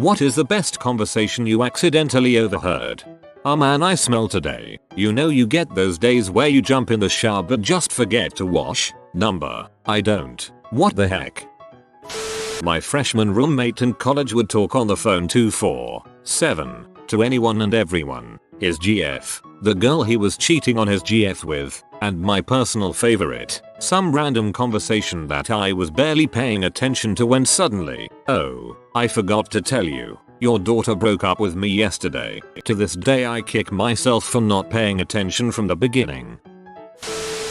What is the best conversation you accidentally overheard? Oh man, I smell today. You know you get those days where you jump in the shower but just forget to wash? Number. I don't. What the heck? My freshman roommate in college would talk on the phone 24/7 to anyone and everyone. His GF, the girl he was cheating on his GF with, and my personal favorite, some random conversation that I was barely paying attention to when suddenly, oh, I forgot to tell you, your daughter broke up with me yesterday. To this day I kick myself for not paying attention from the beginning.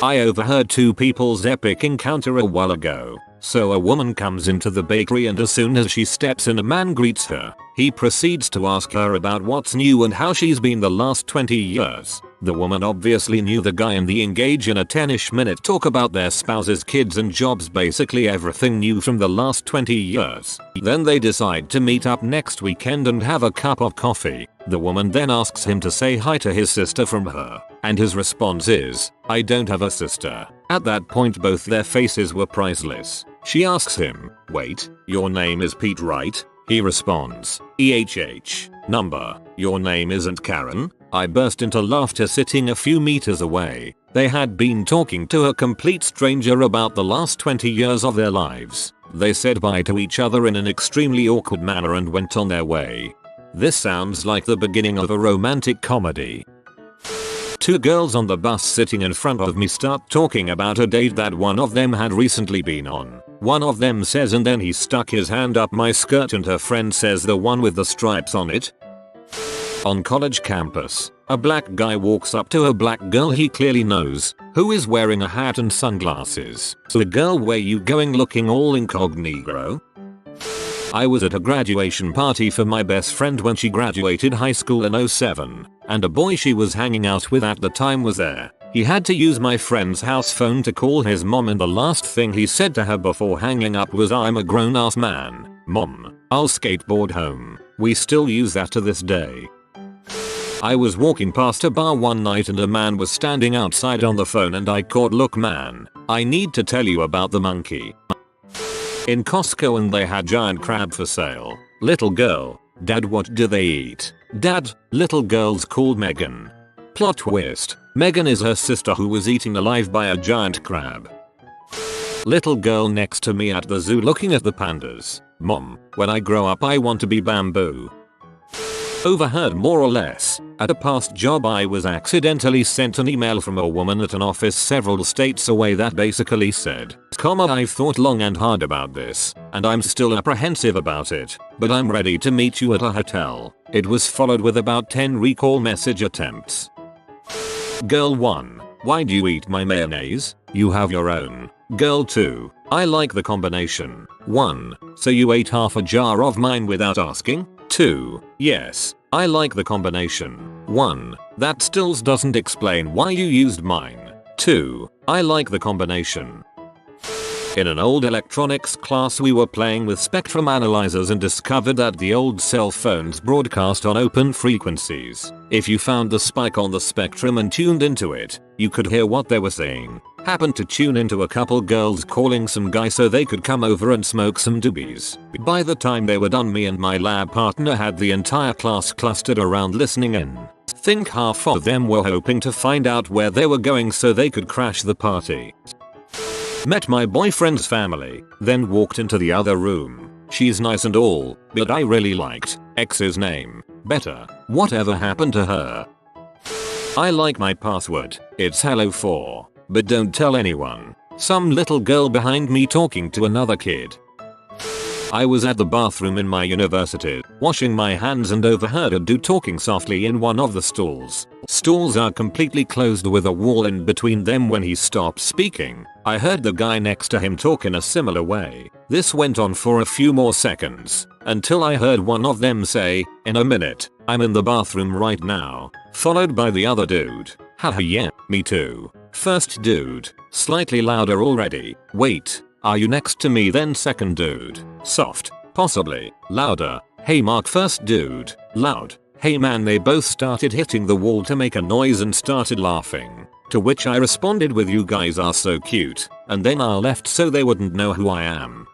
I overheard two people's epic encounter a while ago. So a woman comes into the bakery and as soon as she steps in a man greets her. He proceeds to ask her about what's new and how she's been the last 20 years. The woman obviously knew the guy and they engage in a 10ish minute talk about their spouses, kids and jobs, basically everything new from the last 20 years. Then they decide to meet up next weekend and have a cup of coffee. The woman then asks him to say hi to his sister from her, and his response is, I don't have a sister. At that point both their faces were priceless. She asks him, wait, your name is Pete, right? He responds, EHH. Number, your name isn't Karen? I burst into laughter sitting a few meters away. They had been talking to a complete stranger about the last 20 years of their lives. They said bye to each other in an extremely awkward manner and went on their way. This sounds like the beginning of a romantic comedy. Two girls on the bus sitting in front of me start talking about a date that one of them had recently been on. One of them says, and then he stuck his hand up my skirt, and her friend says, the one with the stripes on it. On college campus, a black guy walks up to a black girl he clearly knows, who is wearing a hat and sunglasses. So the girl, where you going looking all incognito? I was at a graduation party for my best friend when she graduated high school in 07, and a boy she was hanging out with at the time was there. He had to use my friend's house phone to call his mom, and the last thing he said to her before hanging up was, I'm a grown ass man, mom, I'll skateboard home. We still use that to this day. I was walking past a bar one night and a man was standing outside on the phone and I caught, look man, I need to tell you about the monkey. In Costco and they had giant crab for sale. Little girl, dad, what do they eat? Dad, little girl's called Megan. Plot twist, Megan is her sister who was eaten alive by a giant crab. Little girl next to me at the zoo looking at the pandas. Mom, when I grow up I want to be bamboo. Overheard more or less. At a past job I was accidentally sent an email from a woman at an office several states away that basically said, I've thought long and hard about this, and I'm still apprehensive about it, but I'm ready to meet you at a hotel. It was followed with about 10 recall message attempts. Girl 1, why do you eat my mayonnaise? You have your own. Girl 2, I like the combination. 1, so you ate half a jar of mine without asking? 2, yes, I like the combination. 1, that still doesn't explain why you used mine. 2, I like the combination. In an old electronics class we were playing with spectrum analyzers and discovered that the old cell phones broadcast on open frequencies. If you found the spike on the spectrum and tuned into it, you could hear what they were saying. Happened to tune into a couple girls calling some guy so they could come over and smoke some doobies. By the time they were done, me and my lab partner had the entire class clustered around listening in. Think half of them were hoping to find out where they were going so they could crash the party. Met my boyfriend's family, then walked into the other room. She's nice and all, but I really liked X's name better. Whatever happened to her? I like my password. It's hello4, but don't tell anyone. Some little girl behind me talking to another kid. I was at the bathroom in my university, washing my hands and overheard a dude talking softly in one of the stalls. Stalls are completely closed with a wall in between them. When he stopped speaking, I heard the guy next to him talk in a similar way. This went on for a few more seconds, until I heard one of them say, in a minute, I'm in the bathroom right now, followed by the other dude, haha yeah, me too. First dude, slightly louder already, wait, are you next to me? Then second dude, soft, possibly, louder, hey Mark. First dude, loud, hey man. They both started hitting the wall to make a noise and started laughing, to which I responded with, you guys are so cute, and then I left so they wouldn't know who I am.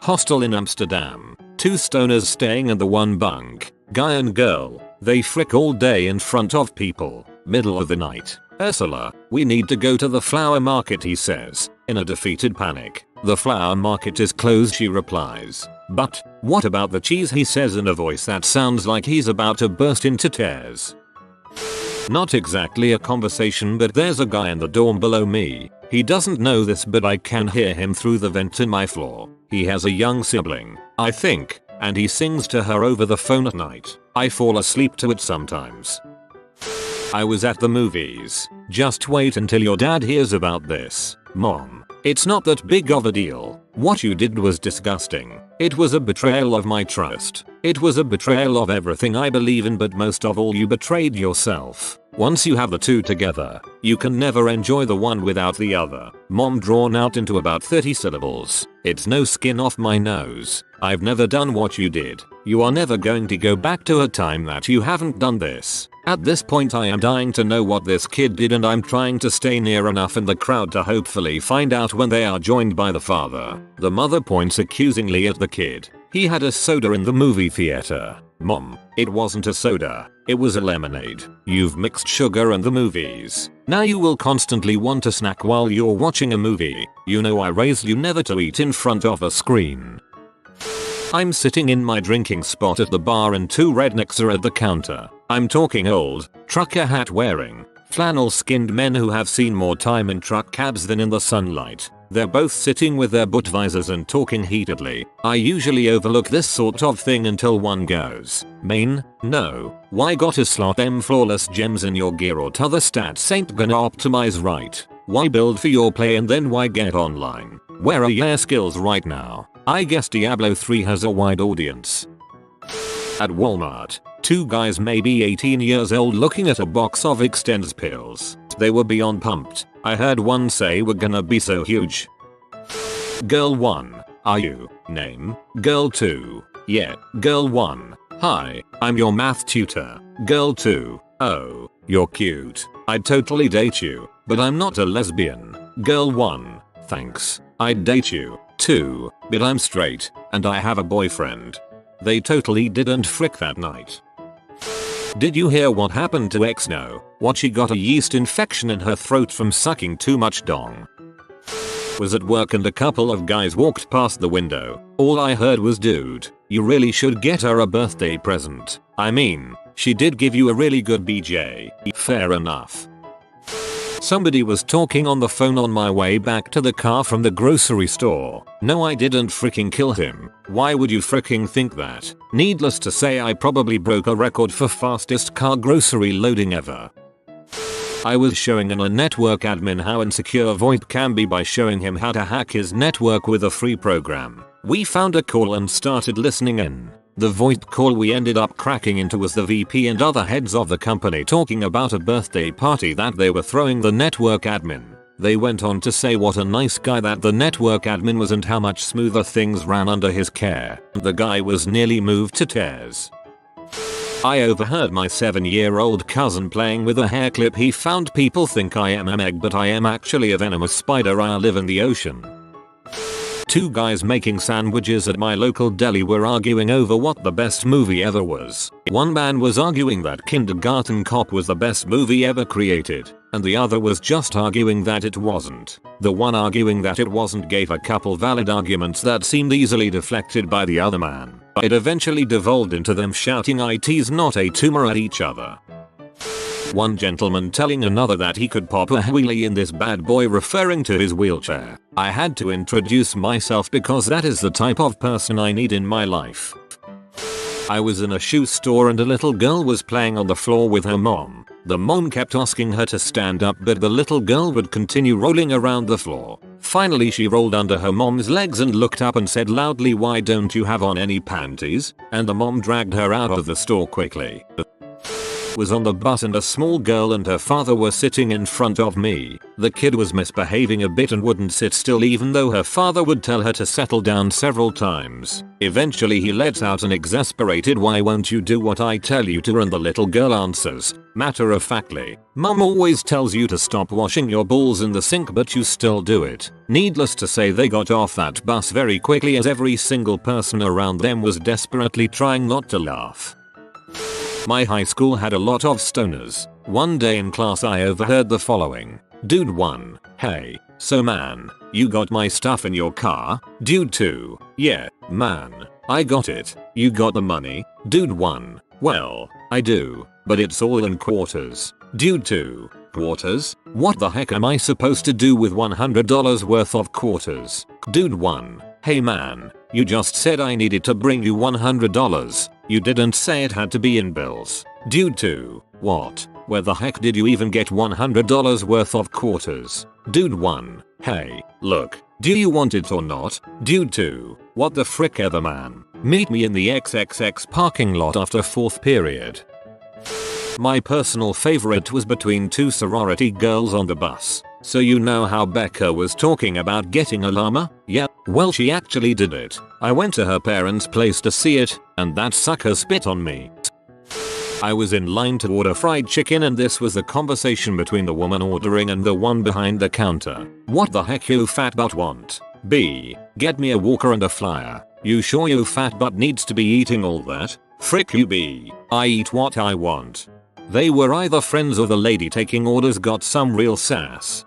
Hostel in Amsterdam. Two stoners staying in the one bunk. Guy and girl. They frick all day in front of people. Middle of the night. Ursula, we need to go to the flower market, he says, in a defeated panic. The flower market is closed, she replies. But, what about the cheese, he says in a voice that sounds like he's about to burst into tears. Not exactly a conversation, but there's a guy in the dorm below me. He doesn't know this, but I can hear him through the vent in my floor. He has a young sibling, I think, and he sings to her over the phone at night. I fall asleep to it sometimes. I was at the movies. Just wait until your dad hears about this. Mom, it's not that big of a deal. What you did was disgusting. It was a betrayal of my trust. It was a betrayal of everything I believe in, but most of all you betrayed yourself. Once you have the two together, you can never enjoy the one without the other. Mom, drawn out into about 30 syllables. It's no skin off my nose. I've never done what you did. You are never going to go back to a time that you haven't done this. At this point I am dying to know what this kid did, and I'm trying to stay near enough in the crowd to hopefully find out when they are joined by the father. The mother points accusingly at the kid. He had a soda in the movie theater. Mom, it wasn't a soda. It was a lemonade. You've mixed sugar in the movies. Now you will constantly want a snack while you're watching a movie. You know I raised you never to eat in front of a screen. I'm sitting in my drinking spot at the bar and two rednecks are at the counter. I'm talking old, trucker hat wearing, flannel skinned men who have seen more time in truck cabs than in the sunlight. They're both sitting with their butt visors and talking heatedly. I usually overlook this sort of thing until one goes, "Main? No. Why got to slot them flawless gems in your gear or t'other stats ain't gonna optimize right? Why build for your play and then why get online? Where are your skills right now? I guess Diablo 3 has a wide audience." At Walmart, two guys maybe 18 years old looking at a box of Extends pills. They were beyond pumped. I heard one say, "We're gonna be so huge." Girl 1, are you? Name? Girl 2, yeah. Girl 1, hi, I'm your math tutor. Girl 2, oh, you're cute. I'd totally date you, but I'm not a lesbian. Girl 1, thanks, I'd date you, too, but I'm straight, and I have a boyfriend. They totally didn't frick that night. Did you hear what happened to X? No. What, she got a yeast infection in her throat from sucking too much dong. Was at work and a couple of guys walked past the window. All I heard was, "Dude, you really should get her a birthday present. I mean, she did give you a really good BJ. Fair enough." Somebody was talking on the phone on my way back to the car from the grocery store. No, I didn't freaking kill him. Why would you freaking think that? Needless to say, I probably broke a record for fastest car grocery loading ever. I was showing a network admin how insecure VoIP can be by showing him how to hack his network with a free program. We found a call and started listening in. The VoIP call we ended up cracking into was the VP and other heads of the company talking about a birthday party that they were throwing the network admin. They went on to say what a nice guy that the network admin was and how much smoother things ran under his care. The guy was nearly moved to tears. I overheard my 7-year-old cousin playing with a hair clip. He found people think I am a meg, but I am actually a venomous spider. I live in the ocean. Two guys making sandwiches at my local deli were arguing over what the best movie ever was. One man was arguing that Kindergarten Cop was the best movie ever created, and the other was just arguing that it wasn't. The one arguing that it wasn't gave a couple valid arguments that seemed easily deflected by the other man. It eventually devolved into them shouting "IT's not a tumor" at each other. One gentleman telling another that he could pop a wheelie in this bad boy, referring to his wheelchair. I had to introduce myself because that is the type of person I need in my life. I was in a shoe store and a little girl was playing on the floor with her mom. The mom kept asking her to stand up, but the little girl would continue rolling around the floor. Finally she rolled under her mom's legs and looked up and said loudly, "Why don't you have on any panties?" And the mom dragged her out of the store quickly. was on the bus and a small girl and her father were sitting in front of me. The kid was misbehaving a bit and wouldn't sit still even though her father would tell her to settle down several times. Eventually he lets out an exasperated "Why won't you do what I tell you to?" and the little girl answers, matter of factly, "Mum always tells you to stop washing your balls in the sink but you still do it." Needless to say they got off that bus very quickly as every single person around them was desperately trying not to laugh. My high school had a lot of stoners. One day in class I overheard the following. Dude 1, "Hey, so man, you got my stuff in your car?" Dude 2, "Yeah, man, I got it. You got the money?" Dude 1, "Well, I do, but it's all in quarters." Dude 2, "Quarters? What the heck am I supposed to do with $100 worth of quarters?" Dude 1, "Hey man, you just said I needed to bring you $100. You didn't say it had to be in bills." Dude 2, "What? Where the heck did you even get $100 worth of quarters?" Dude 1, "Hey, look, do you want it or not?" Dude 2, "What the frick ever man. Meet me in the XXX parking lot after 4th period." My personal favorite was between two sorority girls on the bus. So you know how Becca was talking about getting a llama? Yeah, well she actually did it. I went to her parents' place to see it, and that sucker spit on me. I was in line to order fried chicken and this was the conversation between the woman ordering and the one behind the counter. "What the heck you fat butt want? B, get me a walker and a flyer. You sure you fat butt needs to be eating all that? Frick you B, I eat what I want." They were either friends or the lady taking orders got some real sass.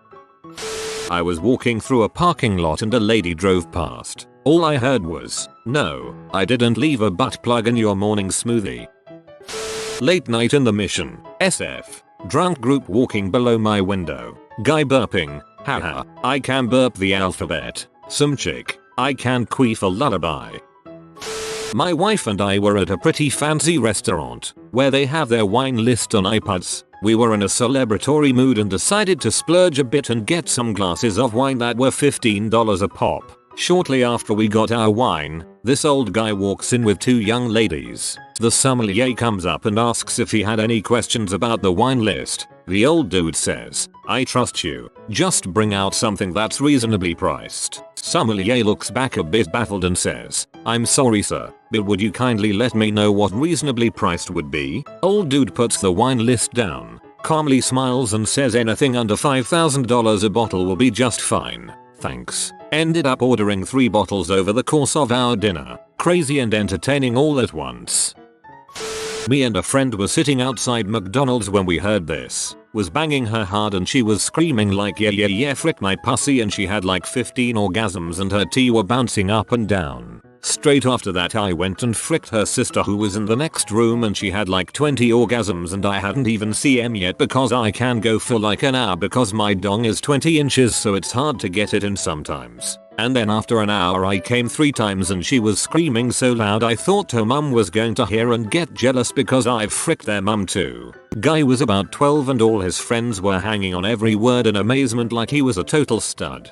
I was walking through a parking lot and a lady drove past. All I heard was, "No, I didn't leave a butt plug in your morning smoothie." Late night in the Mission, SF. Drunk group walking below my window. Guy burping, "Haha, I can burp the alphabet." Some chick, "I can queef a lullaby." My wife and I were at a pretty fancy restaurant, where they have their wine list on iPads. We were in a celebratory mood and decided to splurge a bit and get some glasses of wine that were $15 a pop. Shortly after we got our wine, this old guy walks in with two young ladies. The sommelier comes up and asks if he had any questions about the wine list. The old dude says, "I trust you. Just bring out something that's reasonably priced." Sommelier looks back a bit baffled and says, "I'm sorry sir, but would you kindly let me know what reasonably priced would be?" Old dude puts the wine list down, calmly smiles and says anything under $5,000 a bottle will be just fine. Thanks. Ended up ordering 3 bottles over the course of our dinner. Crazy and entertaining all at once. Me and a friend were sitting outside McDonald's when we heard this. Was banging her hard and she was screaming like yeah yeah yeah frick my pussy and she had like 15 orgasms and her T were bouncing up and down. Straight after that I went and fricked her sister who was in the next room and she had like 20 orgasms and I hadn't even CM yet because I can go for like an hour because my dong is 20 inches so it's hard to get it in sometimes. And then after an hour I came 3 times and she was screaming so loud I thought her mum was going to hear and get jealous because I've fricked their mum too. Guy was about 12 and all his friends were hanging on every word in amazement like he was a total stud.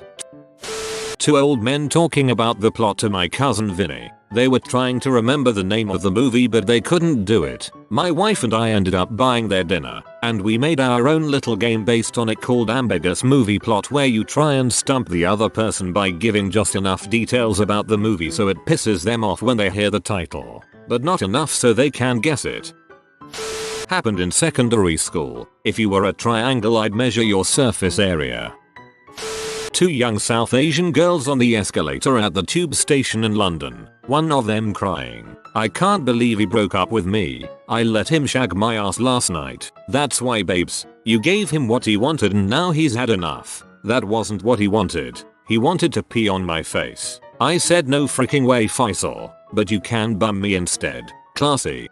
2 old men talking about the plot to my cousin Vinny. They were trying to remember the name of the movie but they couldn't do it. My wife and I ended up buying their dinner, and we made our own little game based on it called Ambiguous Movie Plot where you try and stump the other person by giving just enough details about the movie so it pisses them off when they hear the title, but not enough so they can guess it. Happened in secondary school. If you were a triangle I'd measure your surface area. 2 young South Asian girls on the escalator at the tube station in London. One of them crying, "I can't believe he broke up with me. I let him shag my ass last night." "That's why babes. You gave him what he wanted and now he's had enough." "That wasn't what he wanted. He wanted to pee on my face." I said no freaking way Faisal, but you can bum me instead. Classy.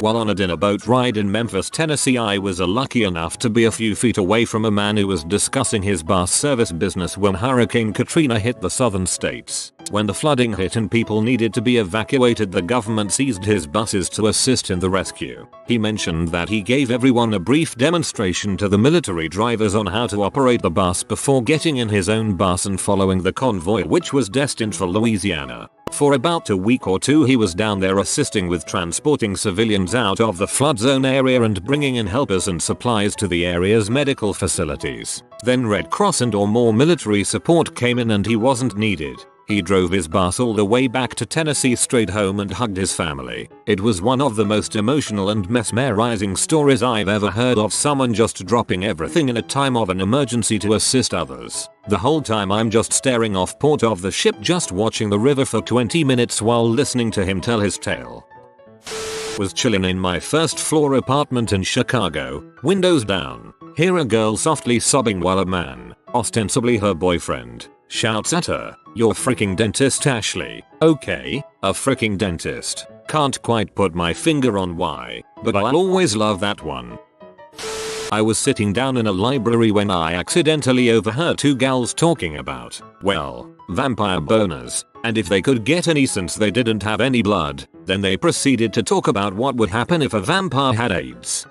While on a dinner boat ride in Memphis, Tennessee, I was lucky enough to be a few feet away from a man who was discussing his bus service business when Hurricane Katrina hit the southern states. When the flooding hit and people needed to be evacuated, the government seized his buses to assist in the rescue. He mentioned that he gave everyone a brief demonstration to the military drivers on how to operate the bus before getting in his own bus and following the convoy which was destined for Louisiana. For about a week or two he was down there assisting with transporting civilians out of the flood zone area and bringing in helpers and supplies to the area's medical facilities. Then Red Cross and or more military support came in and he wasn't needed. He drove his bus all the way back to Tennessee straight home and hugged his family. It was one of the most emotional and mesmerizing stories I've ever heard of someone just dropping everything in a time of an emergency to assist others. The whole time I'm just staring off port of the ship just watching the river for 20 minutes while listening to him tell his tale. Was chilling in my first floor apartment in Chicago, windows down, hear a girl softly sobbing while a man, ostensibly her boyfriend, shouts at her, "You're freaking dentist Ashley." Okay, a freaking dentist. Can't quite put my finger on why, but I'll always love that one. I was sitting down in a library when I accidentally overheard two gals talking about, well, vampire boners, and if they could get any since they didn't have any blood. Then they proceeded to talk about what would happen if a vampire had AIDS.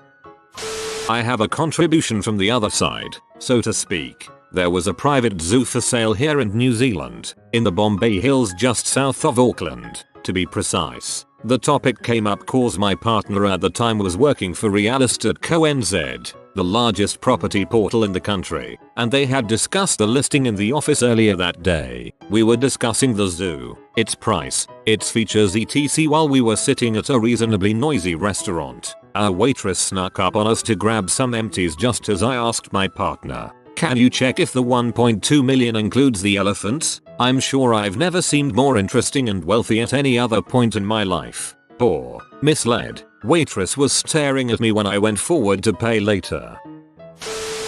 I have a contribution from the other side, so to speak. There was a private zoo for sale here in New Zealand, in the Bombay Hills just south of Auckland, to be precise. The topic came up cause my partner at the time was working for Real Estate Co. NZ, the largest property portal in the country, and they had discussed the listing in the office earlier that day. We were discussing the zoo, its price, its features etc. while we were sitting at a reasonably noisy restaurant. Our waitress snuck up on us to grab some empties just as I asked my partner, "Can you check if the 1.2 million includes the elephants? I'm sure I've never seemed more interesting and wealthy at any other point in my life." Poor, misled waitress was staring at me when I went forward to pay later.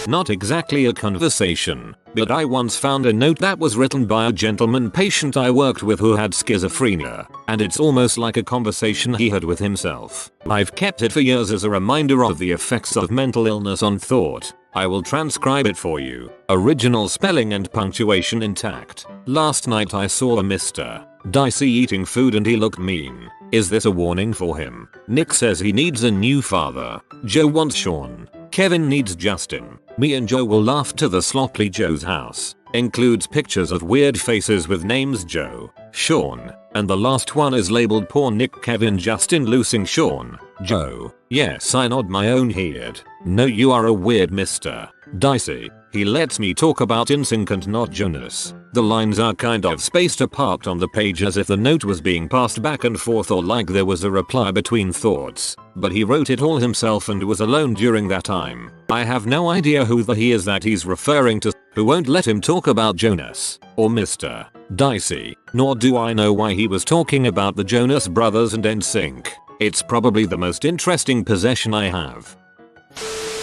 Not exactly a conversation, but I once found a note that was written by a gentleman patient I worked with who had schizophrenia, and it's almost like a conversation he had with himself. I've kept it for years as a reminder of the effects of mental illness on thought. I will transcribe it for you. Original spelling and punctuation intact. "Last night I saw a Mr. Dicey eating food and he looked mean. Is this a warning for him? Nick says he needs a new father. Joe wants Sean. Kevin needs Justin. Me and Joe will laugh to the sloppy Joe's house. Includes pictures of weird faces with names Joe, Sean, and the last one is labeled poor Nick Kevin Justin losing Sean, Joe. Yes, I nod my own head. No, you are a weird Mr. Dicey. He lets me talk about NSYNC and not Jonas. The lines are kind of spaced apart on the page as if the note was being passed back and forth or like there was a reply between thoughts. But he wrote it all himself and was alone during that time. I have no idea who the he is that he's referring to, who won't let him talk about Jonas or Mr. Dicey, nor do I know why he was talking about the Jonas Brothers and NSYNC. It's probably the most interesting possession I have.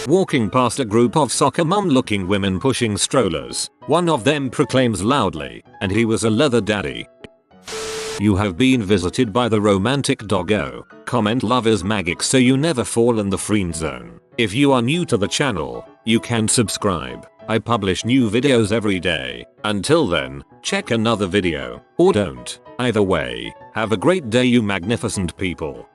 Walking past a group of soccer mom looking women pushing strollers, one of them proclaims loudly, "And he was a leather daddy." You have been visited by the romantic doggo. Comment love is magic so you never fall in the friend zone. If you are new to the channel, you can subscribe. I publish new videos every day. Until then, check another video, or don't. Either way, have a great day you magnificent people.